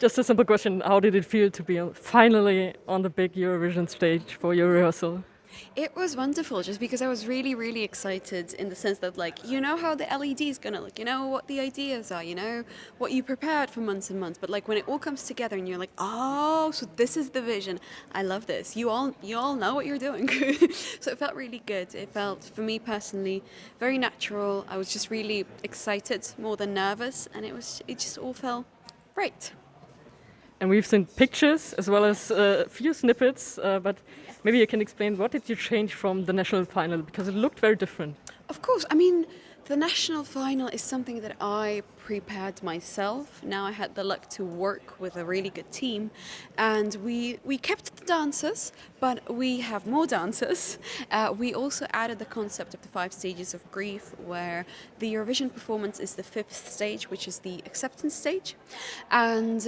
Just a simple question, how did it feel to be finally on the big Eurovision stage for your rehearsal? It was wonderful just because I was really, really excited in the sense that, like, you know how the LED is gonna look, you know what the ideas are, you know what you prepared for months and months. But like when it all comes together and you're like, oh, so this is the vision. I love this. You all know what you're doing. So it felt really good. It felt, for me personally, very natural. I was just really excited more than nervous, and it just all felt right. And we've seen pictures as well as a few snippets, but maybe you can explain what did you change from the national final because it looked very different. Of course, I mean, the national final is something that I prepared myself. Now I had the luck to work with a really good team, and we kept the dancers, but we have more dancers. We also added the concept of the 5 stages of grief, where the Eurovision performance is the 5th stage, which is the acceptance stage, and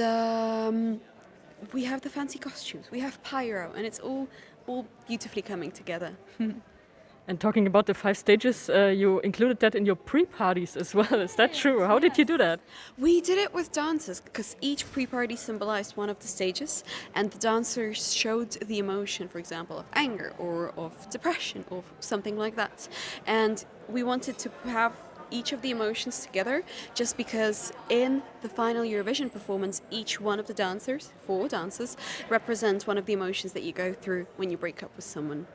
we have the fancy costumes, we have pyro, and it's all beautifully coming together. And talking about the 5 stages, you included that in your pre-parties as well. Is that true? How did you do that? We did it with dancers because each pre-party symbolized one of the stages, and the dancers showed the emotion, for example, of anger or of depression or something like that. And we wanted to have each of the emotions together just because in the final Eurovision performance, each one of the dancers, 4 dancers, represents one of the emotions that you go through when you break up with someone.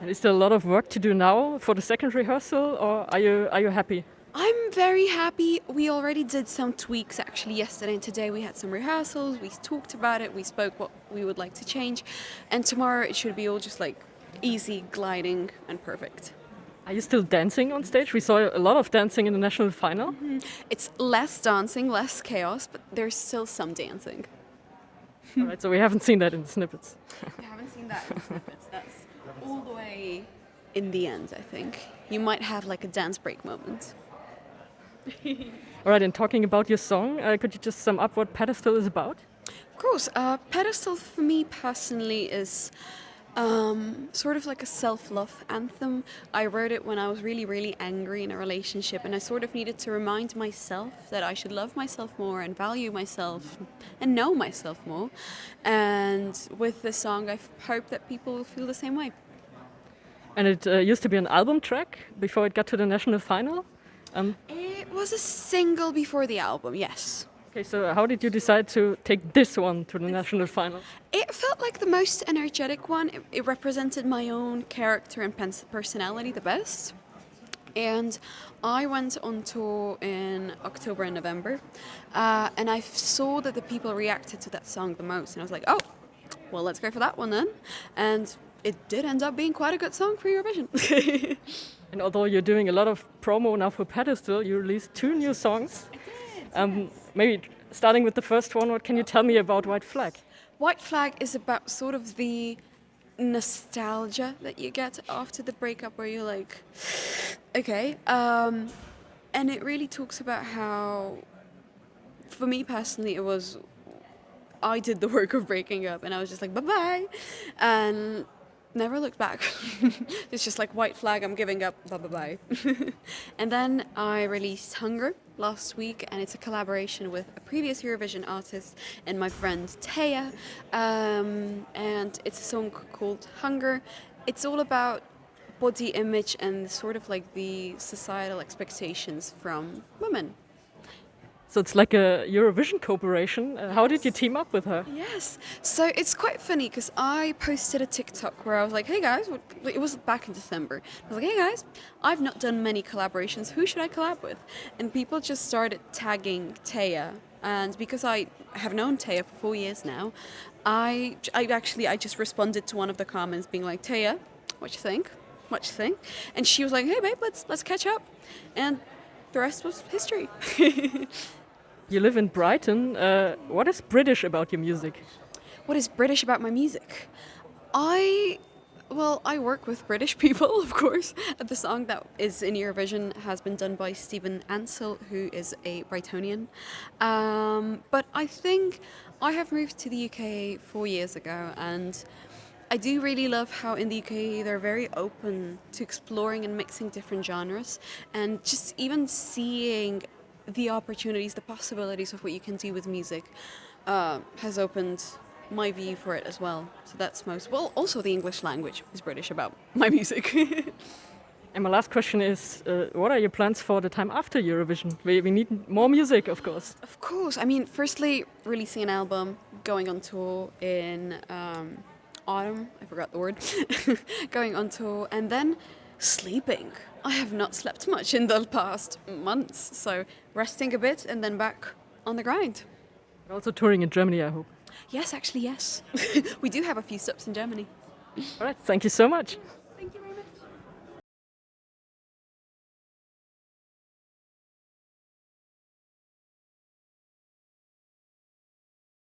And is there a lot of work to do now for the second rehearsal, or are you happy? I'm very happy. We already did some tweaks actually yesterday and today. We had some rehearsals, we talked about it, we spoke what we would like to change, and tomorrow it should be all just like easy, gliding, and perfect. Are you still dancing on stage? We saw a lot of dancing in the national final. It's less dancing, less chaos, but there's still some dancing. All right, so we haven't seen that in the snippets. We haven't seen that in snippets. That's all the way in the end, I think. You might have like a dance break moment. All right, and talking about your song, could you just sum up what Pedestal is about? Of course, Pedestal for me personally is sort of like a self-love anthem. I wrote it when I was really, really angry in a relationship, and I sort of needed to remind myself that I should love myself more and value myself and know myself more. And with this song, I hope that people will feel the same way. And it used to be an album track before it got to the national final. It was a single before the album, yes. Okay, so how did you decide to take this one to the national final? It felt like the most energetic one. It represented my own character and personality the best. And I went on tour in October and November, and I saw that the people reacted to that song the most. And I was like, oh, well, let's go for that one then. And it did end up being quite a good song for Eurovision. And although you're doing a lot of promo now for Pedestal, you released 2 new songs. Maybe starting with the first one, what can you tell me about White Flag? White Flag is about sort of the nostalgia that you get after the breakup where you're like, okay. And it really talks about how, for me personally, I did the work of breaking up and I was just like, bye-bye. And never looked back. It's just like white flag, I'm giving up, bye-bye. And then I released Hunger last week, and it's a collaboration with a previous Eurovision artist and my friend Taya. And it's a song called Hunger. It's all about body image and sort of like the societal expectations from women. So it's like a Eurovision cooperation. How did you team up with her? Yes. So it's quite funny because I posted a TikTok where I was like, hey guys, it was back in December. I was like, hey guys, I've not done many collaborations. Who should I collab with? And people just started tagging Taya. And because I have known Taya for 4 years now, I just responded to one of the comments being like, Taya, what you think? What you think? And she was like, hey babe, let's catch up. And the rest was history. You live in Brighton. What is British about your music? What is British about my music? I work with British people, of course. The song that is in Eurovision has been done by Stephen Ansell, who is a Brightonian. But I think I have moved to the UK 4 years ago, and I do really love how in the UK they're very open to exploring and mixing different genres, and just even seeing the opportunities, the possibilities of what you can do with music has opened my view for it as well. So that's most, well, also the English language is British about my music. And my last question is, what are your plans for the time after Eurovision? We need more music, of course. Of course. I mean, firstly, releasing an album, going on tour in autumn. I forgot the word. Going on tour, and then sleeping. I have not slept much in the past months, so resting a bit and then back on the grind. And also touring in Germany, I hope. Yes, actually, yes. We do have a few stops in Germany. All right, thank you so much.